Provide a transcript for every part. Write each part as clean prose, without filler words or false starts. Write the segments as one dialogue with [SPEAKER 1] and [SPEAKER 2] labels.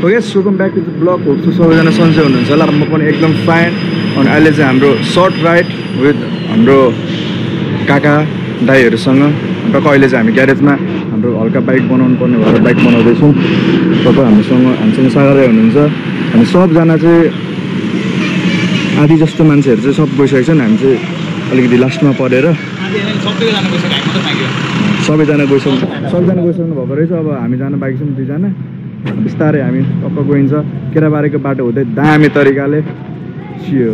[SPEAKER 1] okay welcome back to the vlog hope छु सबैजना सन्चै हुनुहुन्छ होला र म पनि एकदम फाइन अनि अहिले चाहिँ हाम्रो सर्ट राइड विथ हाम्रो काका दाइहरूसँग टक्क अहिले चाहिँ हामी ग्यारेजमा हाम्रो हल्का बाइक बनाउनु पर्ने भएर बाइक बनाउँदैछौँ टक्क हामीसँग सागर दाइ हुनुहुन्छ अनि सबजना चाहिँ आधी जस्तो मान्छेहरू चाहिँ सब गइसकेको छन् हामी चाहिँ अलिकति लास्टमा परेर सबैजना गइसक्नु भएको रहेछ अब हामी जान बाइक छौँ दुईजना बिस्तारै हामी टक्क गइन्छ केराबारीको बाटो हुँदै दामी तरिकाले छियो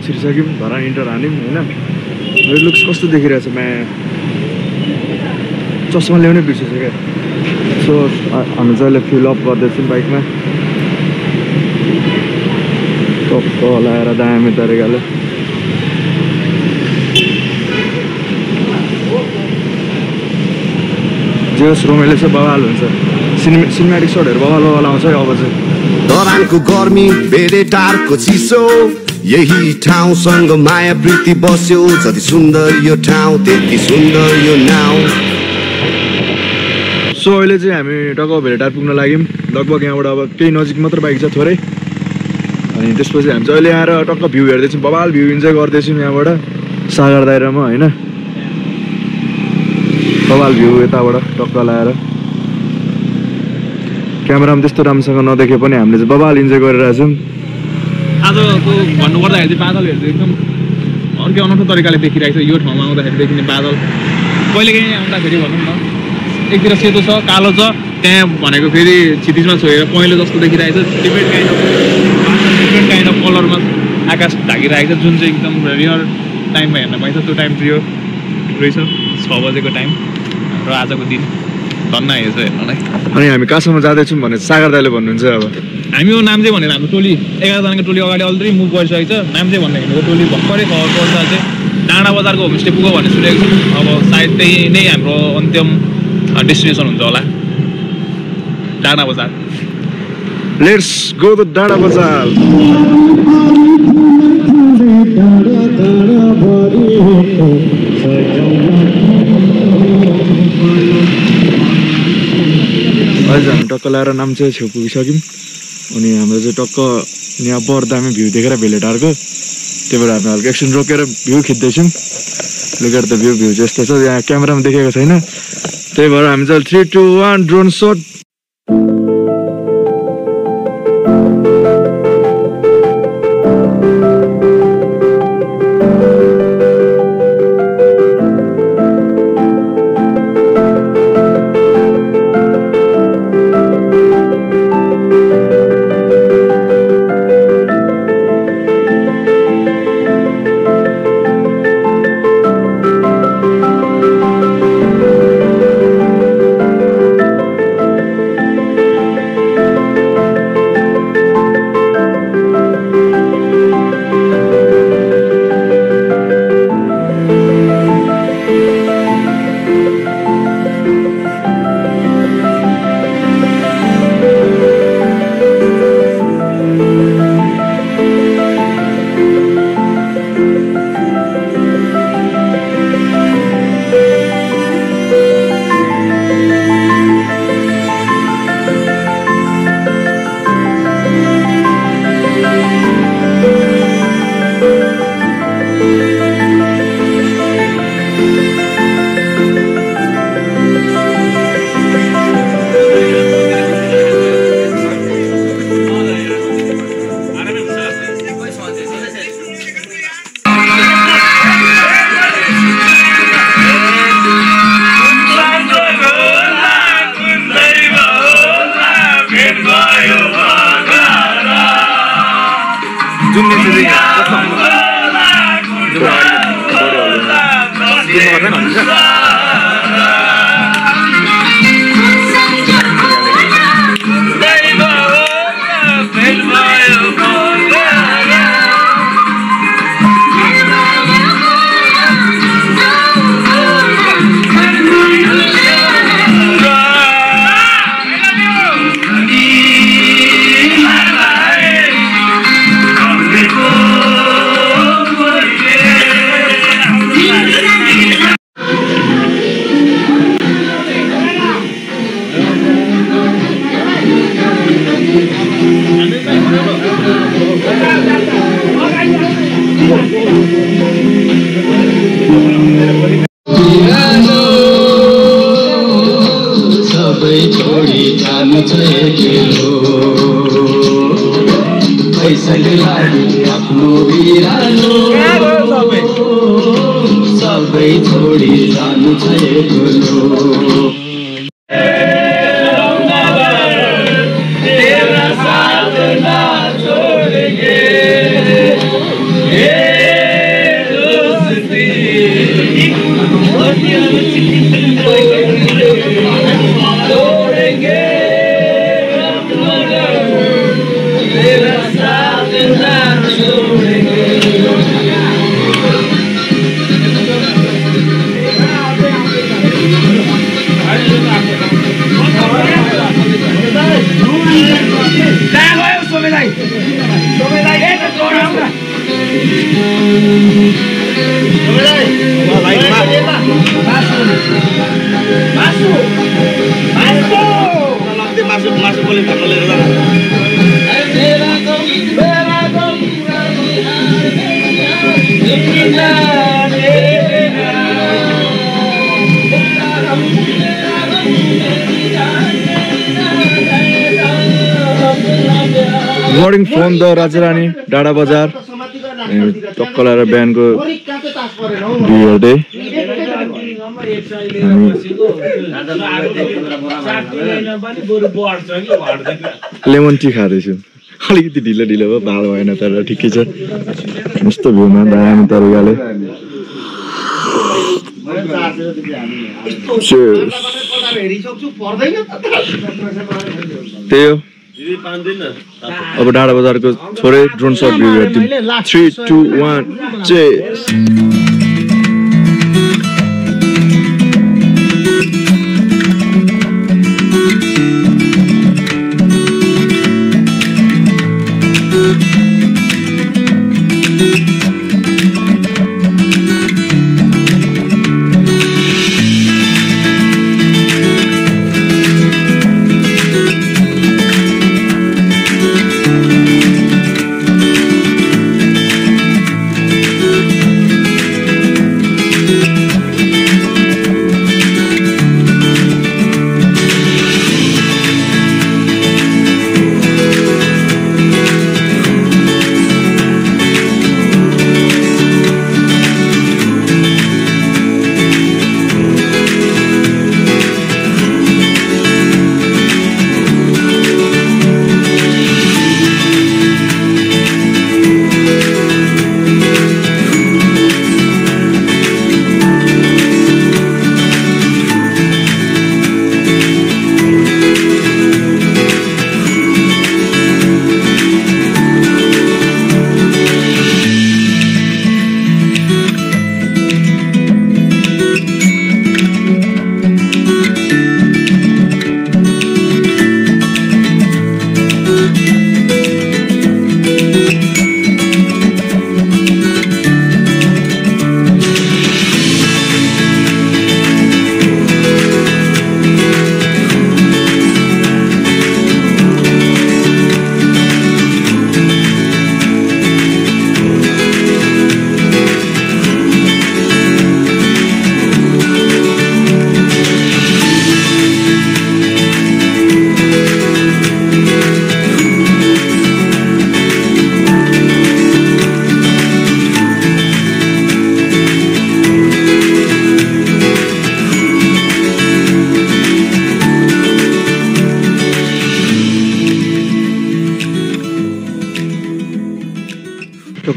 [SPEAKER 1] छिरिसक्यौँ धरान इन्टर हान्यौँ होइन मेरो लुक्स कस्तो देखिरहेछ म चस्मा ल्याउनै बिर्सेछु क्या सो हामी चाहिँ अहिले फिल अप गर्दैछौँ बाइकमा टक्क लगाएर दामी तरिकाले जे होस् रोमाइलो चाहिँ बवाल हुन्छ सिनेमेटिक सटहरू बवाल आउँछ अब चाहिँ
[SPEAKER 2] धरानको गर्मी बेरेटारको चिसो यही ठाउँसँग माया प्रीति बस्यो जति सुन्दर यो ठाउँ त्यति सुन्दर यो नाउँ
[SPEAKER 1] सो अहिले चाहिँ हामी टक्क भेरेटार पुग्न लाग्यौँ लगभग यहाँबाट अब केही नजिक मात्र बाइक छ थोरै अनि त्यसपछि हामी चाहिँ अहिले आएर टक्क भ्यू हेर्दैछौँ बवाल भ्यू इन्जोय गर्दैछौँ यहाँबाट सागर दाइ र म होइन बवाल भ्यू यताबाट टक्क लगाएर क्यामेरामा त्यस्तो राम्रोसँग नदेखे पनि हामीले चाहिँ बवाल इन्जोय गरिरहेछौँ
[SPEAKER 3] आजको भन्नुपर्दाखेरि चाहिँ बादलहरू चाहिँ एकदम अर्कै अनौठो तरिकाले देखिरहेको छ यो ठाउँमा आउँदाखेरि देखिने बादल कहिलेकाहीँ आउँदाखेरि भनौँ न एकतिर सेतो छ कालो छ त्यहाँ भनेको फेरि क्षितिजमा छोएर पहेँलो जस्तो देखिरहेको छ डिफ्रेन्ट काइन्ड अफ कलरमा आकाश ढाकिरहेको छ जुन चाहिँ एकदम रियल टाइममा हेर्न पाइन्छ त्यो टाइम चाहिँ यो रहेछ 6 बजेको टाइम र आजको दिन धन्न आएछ हेर्नलाई
[SPEAKER 1] अनि हामी कहाँसम्म जाँदैछौँ भने सागर दाइले भन्नुहुन्छ अब
[SPEAKER 3] हामी यो नाम चाहिँ भनेर हाम्रो टोली 11 जनाको टोली अगाडि अलरेडी मुभ गरिसकेको छ नाम चाहिँ भन्ने हिँडेको टोली भर्खरै खबर पर्छ चाहिँ डाँडा बजारको होमस्टे पुग्यो भन्ने सुनेको छु अब सायद त्यही नै हाम्रो अन्तिम डेस्टिनेसन हुन्छ होला डाँडा बजार
[SPEAKER 1] लेट्स गो टु डाँडा बजार अहिले हामी टक्क लगाएर नाम्चे छेउ पुगिसक्यौँ अनि हाम्रो चाहिँ टक्क यहाँ बरदामी भ्यू देखेर भेलेटारको त्यही भएर हामी हल्का एकछिन रोकेर भ्यू खिच्दैछौँ लुकेर त भ्यू चाहिँ यस्तो छ यहाँ क्यामेरामा देखेको छैन त्यही भएर हामी चाहिँ 3, 2, 1 ड्रोन सट गर्दैन
[SPEAKER 4] सबै छोडी जानु छ एक्लो पैसाले लागि आफ्नो बिरालो सबै छोडी जानु छ एक्लो
[SPEAKER 1] मर्निङ फ्रम द राजारानी डाँडा बजार टक्क लगाएर बिहानको हेर्दै लेमन टी खाँदैछु अलिकति ढिलो ढिलो भयो भाल भएन तर ठिकै छ मस्तो भ्यूमा दामी तरिकाले त्यही हो अब डाँडा बजारको थोरै ड्रोन सट भ्यू हेर्दिउँ 3 2 1 चेस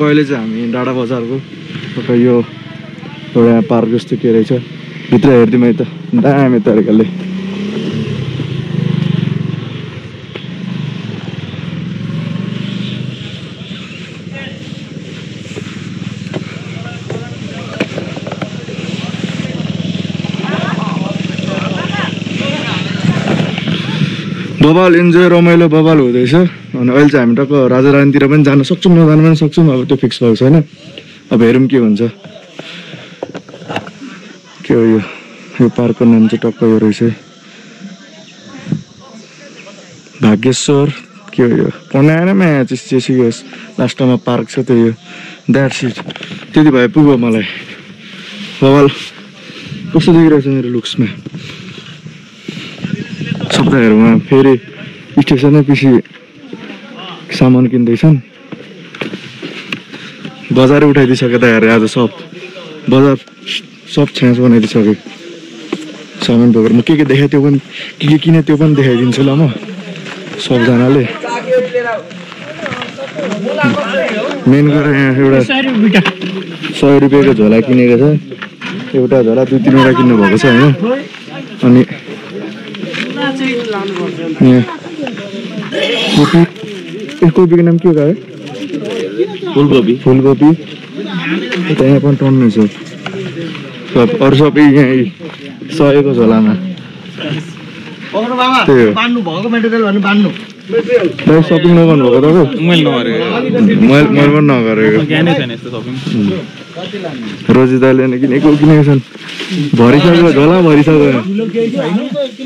[SPEAKER 1] अहिले चाहिँ हामी डाँडा बजारको तपाईँ यो एउटा पार्क जस्तो के रहेछ भित्र हेरिदिउँ है त दामी तरिकाले बबाल इन्जोय रमाइलो बबाल हुँदैछ अनि अहिले चाहिँ हामी टक्क राजा रानीतिर पनि जान सक्छौँ नजान पनि सक्छौँ अब त्यो फिक्स भएको छैन अब हेरौँ के हुन्छ के हो यो पार्कको नाम चाहिँ टक्क यो रहेछ भाग्येश्वर के हो यो पनाएनमा चिसियोस् लास्टमा पार्क छ त्यो यो द्याट सिट त्यति भए पुग्यो मलाई बबाल कस्तो देखिरहेछ मेरो लुक्समा सप्ताहहरूमा फेरि स्टेसनै पछि सामान किन्दैछन् बजार उठाइदिइसके त हेरे आज सब बजार सब छ्यास बनाइदिइसके सामान बोकेर म के देखाएँ त्यो पनि के किने त्यो पनि देखाइदिन्छु ल म सबजनाले मेन गरेर यहाँ एउटा 100 रुपियाँको झोला किनेको छ एउटा झोला 2-3 किन्नु भएको छ होइन अनि कोपीको नाम के हो फुलकोपी त्यहाँ पनि टन्नु छ अरू सबै यहाँ 100 को झोलामा सपिङ नगर्नु भएको तपाईँ मैले पनि नगरेको रोजी दाइले किनेको छन् भरिसक्यो झोला भरिसक्यो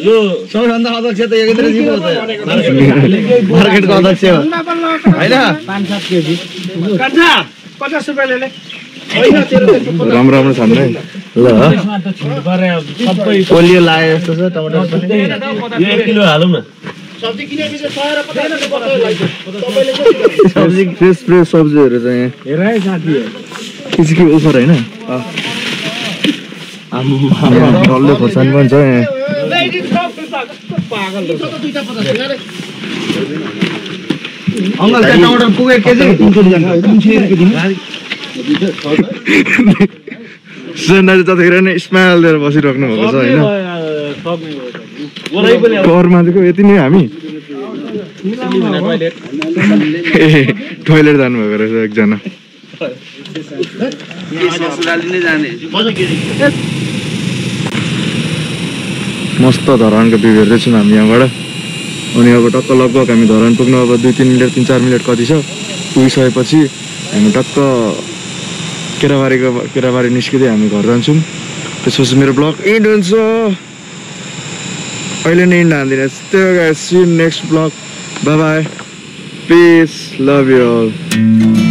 [SPEAKER 5] यो सबैभन्दा अध्यक्ष त एकेन्द्रजी पो मार्केटको अध्यक्ष हो हैन 5-7 केजी काट्छ 50 रुपैयाँ ले
[SPEAKER 1] राम्रो राम्रो छन् है ल
[SPEAKER 5] सबै पोलियो लाए जस्तो छ टमाटर पनि यो 1 किलो हालौँ न सब्जी किनेपछि 100 र 50 रुपैयाँ लाग्छ तपाईले सब्जी
[SPEAKER 1] फ्रेस सब्जीहरु चाहिँ
[SPEAKER 5] हेर है साथी
[SPEAKER 1] किसिमको अफर हैन डल्ले खोर्सानी पनि छ यहाँ
[SPEAKER 5] अंकल त्यहाँ टमाटर पुगे केजी 300 रुपैयाँ दिनु
[SPEAKER 1] सेन्डरी जतिखेर नै स्माइल दिएर बसिराख्नु भएको छ हैन करमा चाहिँ यति नै हामी टोइलेट जानु भएको रहेछ एकजना मस्त धरानको भ्यू हेर्दैछौँ हामी यहाँबाट अनि अब टक्क लगभग हामी धरान पुग्नु अब 2-3 मिनट 3-4 मिनट कति छ पुगिसकेपछि हामी टक्क केराबारी निस्किँदै हामी घर जान्छौँ त्यसपछि मेरो ब्लग एन्ड हुन्छ अहिले नै एन्ड हान्दिनँ त्यो guys see you next vlog bye bye peace love you all